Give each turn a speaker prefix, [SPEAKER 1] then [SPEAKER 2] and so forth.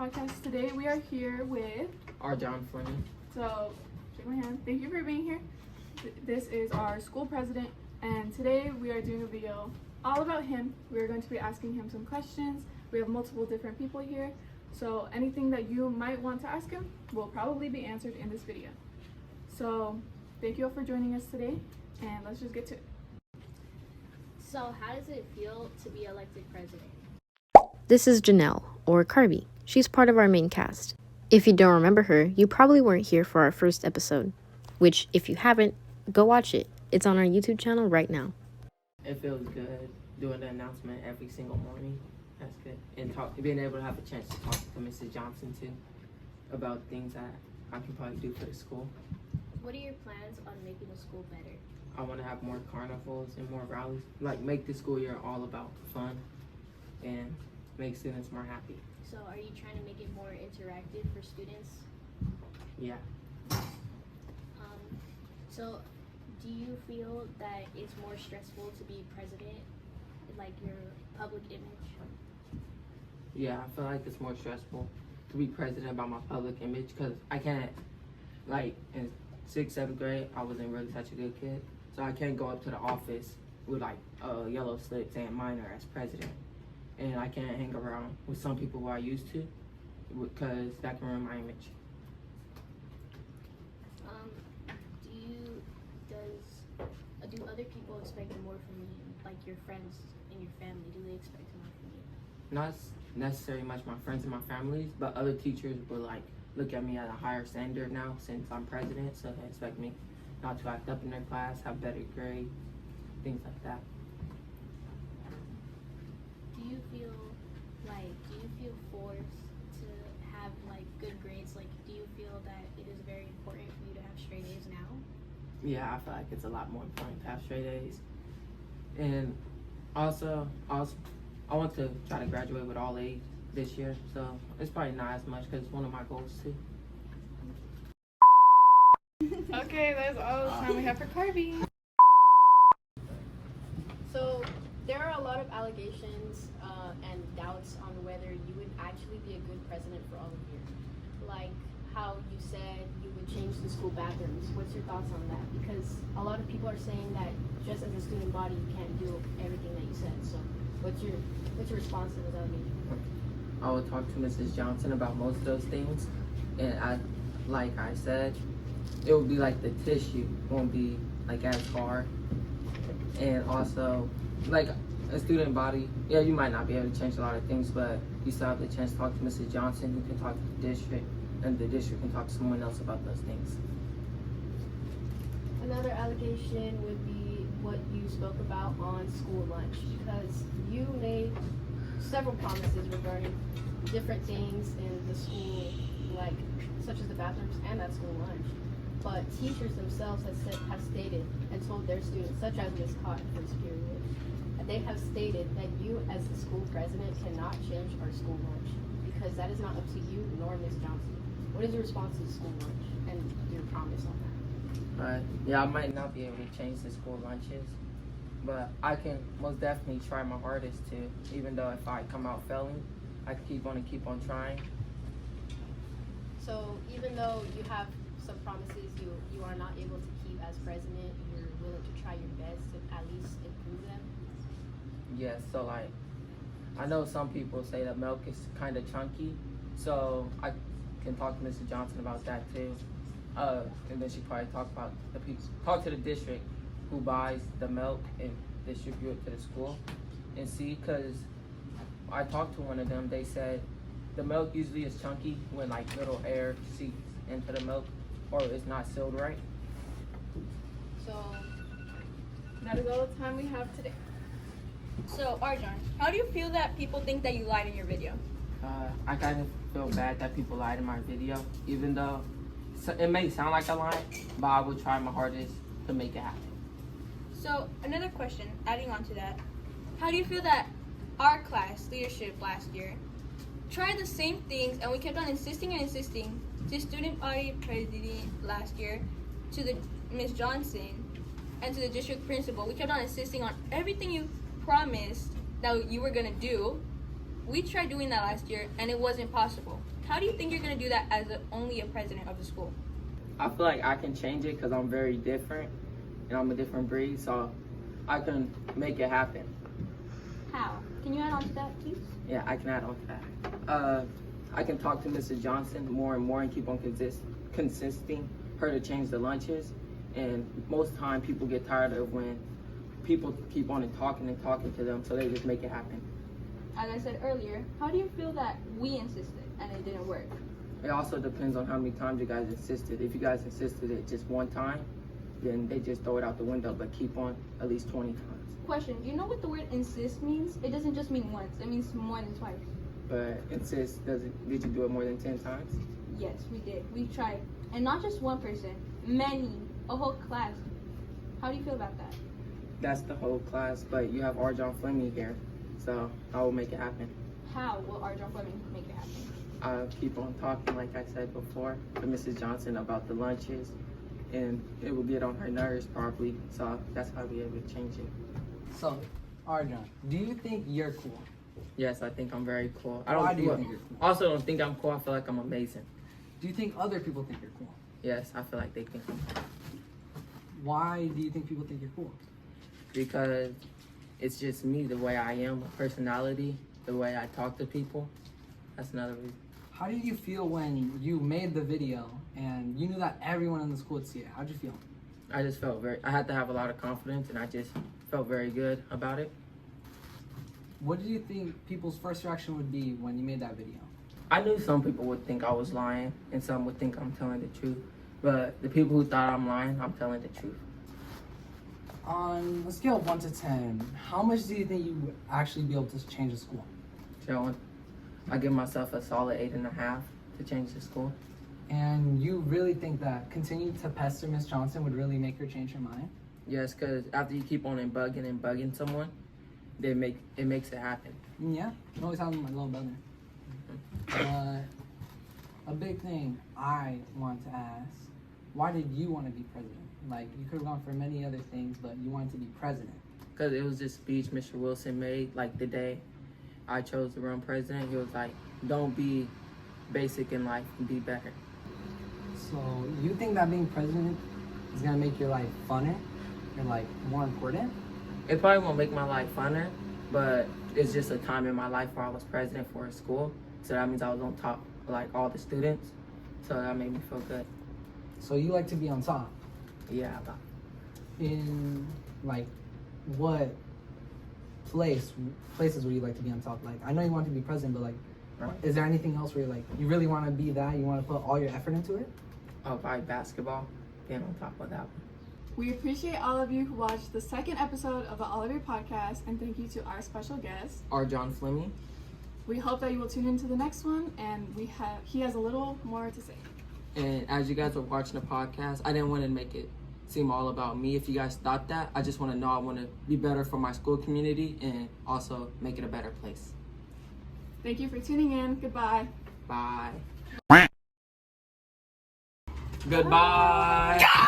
[SPEAKER 1] Podcast. Today we are here with
[SPEAKER 2] Fleming.
[SPEAKER 1] So, shake my hand. Thank you for being here. This is our school president, and today we are doing a video all about him. We're going to be asking him some questions. We have multiple different people here, so anything that you might want to ask him will probably be answered in this video. So, thank you all for joining us today, and let's just get to it.
[SPEAKER 3] So, how does it feel to be elected president?
[SPEAKER 4] This is Janelle, or Carbe. She's part of our main cast. If you don't remember her, you probably weren't here for our first episode, which, if you haven't, go watch it. It's on our YouTube channel right now.
[SPEAKER 2] It feels good doing the announcement every single morning. That's good. And being able to have a chance to talk to Mrs. Johnson, too, about things that I can probably do for the school.
[SPEAKER 3] What are your plans on making the school better?
[SPEAKER 2] I want to have more carnivals and more rallies. Like, make the school year all about fun and make students more happy.
[SPEAKER 3] So are you trying to make it more interactive for students?
[SPEAKER 2] Yeah.
[SPEAKER 3] So do you feel that it's more stressful to be president, like your public image?
[SPEAKER 2] Yeah, I feel like it's more stressful to be president about my public image because I can't, like, in 6th, 7th grade, I wasn't really such a good kid. So I can't go up to the office with, like, a yellow slip saying minor as president. And I can't hang around with some people who I used to because that can ruin my image.
[SPEAKER 3] Do other people expect more from you, like your friends and your family? Do they expect more from you?
[SPEAKER 2] Not necessarily much my friends and my families, but other teachers will like look at me at a higher standard now since I'm president, so they expect me not to act up in their class, have better grades, things like that.
[SPEAKER 3] Do you feel forced to have like good grades? Like, do you feel that it is very important for you to have straight A's now?
[SPEAKER 2] Yeah, I feel like it's a lot more important to have straight A's. And also, I want to try to graduate with all A's this year, so it's probably not as much because it's one of my goals too.
[SPEAKER 1] Okay, that's all the time we have for Carbe.
[SPEAKER 5] So there are a lot of allegations and doubts on whether you would actually be a good president for all of you. Like how you said you would change the school bathrooms. What's your thoughts on that? Because a lot of people are saying that just as a student body, you can't do everything that you said. So what's your response to those allegations?
[SPEAKER 2] I will talk to Mrs. Johnson about most of those things, and like I said, it will be like the tissue won't be like as hard, and also like a student body, yeah, you might not be able to change a lot of things, but you still have the chance to talk to Mrs. Johnson, who can talk to the district, and the district can talk to someone else about those things.
[SPEAKER 5] Another allegation would be what you spoke about on school lunch, because you made several promises regarding different things in the school, like such as the bathrooms and that school lunch. But teachers themselves have stated and told their students, such as Ms. Cotton for this period, they have stated that you as the school president cannot change our school lunch because that is not up to you nor Ms. Johnson. What is your response to the school lunch and your promise on that?
[SPEAKER 2] Yeah, I might not be able to change the school lunches, but I can most definitely try my hardest to, even though if I come out failing, I keep on trying.
[SPEAKER 5] So even though you have some promises you are not able to keep as president, you're willing to try your best to at least improve them?
[SPEAKER 2] Yes, so like, I know some people say that milk is kind of chunky, so I can talk to Mrs. Johnson about that too. And then she probably talk to the district who buys the milk and distribute it to the school and see, because I talked to one of them, they said the milk usually is chunky when like little air seeps into the milk or it's not sealed right.
[SPEAKER 5] So
[SPEAKER 1] That is all the time we have today.
[SPEAKER 6] So, Arjan, how do you feel that people think that you lied in your video?
[SPEAKER 2] I kind of feel bad that people lied in my video, even though it may sound like I lied, but I will try my hardest to make it happen.
[SPEAKER 6] So, another question, adding on to that, how do you feel that our class leadership last year tried the same things and we kept on insisting to student body president last year, to the Ms. Johnson, and to the district principal? We kept on insisting on everything you promised that you were gonna do. We tried doing that last year and it wasn't possible. How do you think you're going to do that as only a president of the school?
[SPEAKER 2] I feel like I can change it because I'm very different and I'm a different breed, so I can make it happen.
[SPEAKER 6] How? Can you add on to that, please?
[SPEAKER 2] Yeah, I can add on to that. I can talk to Mrs. Johnson more and more and keep on consisting her to change the lunches. And most time people get tired of when people keep on and talking to them, so they just make it happen.
[SPEAKER 6] As I said earlier, how do you feel that we insisted and it didn't work?
[SPEAKER 2] It also depends on how many times you guys insisted. If you guys insisted it just one time, then they just throw it out the window, but keep on at least 20 times.
[SPEAKER 6] Question, do you know what the word insist means? It doesn't just mean once, it means more than twice.
[SPEAKER 2] But insist, did you do it more than 10 times?
[SPEAKER 6] Yes, we did. We tried. And not just one person, many, a whole class. How do you feel about that?
[SPEAKER 2] That's the whole class, but you have Fleming here, so I will make it happen.
[SPEAKER 6] How will John Fleming make it happen?
[SPEAKER 2] I'll keep on talking, like I said before, to Mrs. Johnson about the lunches, and it will get on her nerves probably, so that's how I'll be able to change it.
[SPEAKER 7] So, Arjan, do you think you're cool?
[SPEAKER 2] Yes, I think I'm very cool.
[SPEAKER 7] Why do you think you're cool?
[SPEAKER 2] Also don't think I'm cool, I feel like I'm amazing.
[SPEAKER 7] Do you think other people think you're cool?
[SPEAKER 2] Yes, I feel like they think I'm cool.
[SPEAKER 7] Why do you think people think you're cool?
[SPEAKER 2] Because it's just me, the way I am, my personality, the way I talk to people. That's another reason.
[SPEAKER 7] How did you feel when you made the video and you knew that everyone in the school would see it? How'd you feel?
[SPEAKER 2] I just felt I had to have a lot of confidence, and I just felt very good about it.
[SPEAKER 7] What did you think people's first reaction would be when you made that video?
[SPEAKER 2] I knew some people would think I was lying, and some would think I'm telling the truth. But the people who thought I'm lying, I'm telling the truth.
[SPEAKER 7] On a scale of 1 to 10, how much do you think you would actually be able to change the school?
[SPEAKER 2] So I give myself a solid 8.5 to change the school.
[SPEAKER 7] And you really think that continuing to pester Miss Johnson would really make her change her mind?
[SPEAKER 2] Yes, because after you keep on bugging someone, it makes it happen.
[SPEAKER 7] Yeah, you always have my little brother. A big thing I want to ask, why did you want to be president? Like, you could have gone for many other things, but you wanted to be president.
[SPEAKER 2] Because it was this speech Mr. Wilson made, like the day I chose to run president. He was like, don't be basic in life, be better.
[SPEAKER 7] So, you think that being president is going to make your life funner and, like, more important?
[SPEAKER 2] It probably won't make my life funner, but it's just a time in my life where I was president for a school. So that means I was on top of, like, all the students. So that made me feel good.
[SPEAKER 7] So, you like to be on top?
[SPEAKER 2] Yeah,
[SPEAKER 7] In, like, what places would you like to be on top? Like, I know you want to be president, but, like,
[SPEAKER 2] right.
[SPEAKER 7] Is there anything else where you're like, you really want to be that? You want to put all your effort into it?
[SPEAKER 2] Probably basketball, being on top of that one.
[SPEAKER 1] We appreciate all of you who watched the second episode of the Ollivier Podcast, and thank you to our special guest,
[SPEAKER 2] John Fleming.
[SPEAKER 1] We hope that you will tune into the next one, and he has a little more to say.
[SPEAKER 2] And as you guys were watching the podcast, I didn't want to make it seem all about me. If you guys thought that, I just want to know I want to be better for my school community and also make it a better place.
[SPEAKER 1] Thank you for tuning in. Goodbye.
[SPEAKER 2] Bye. Goodbye.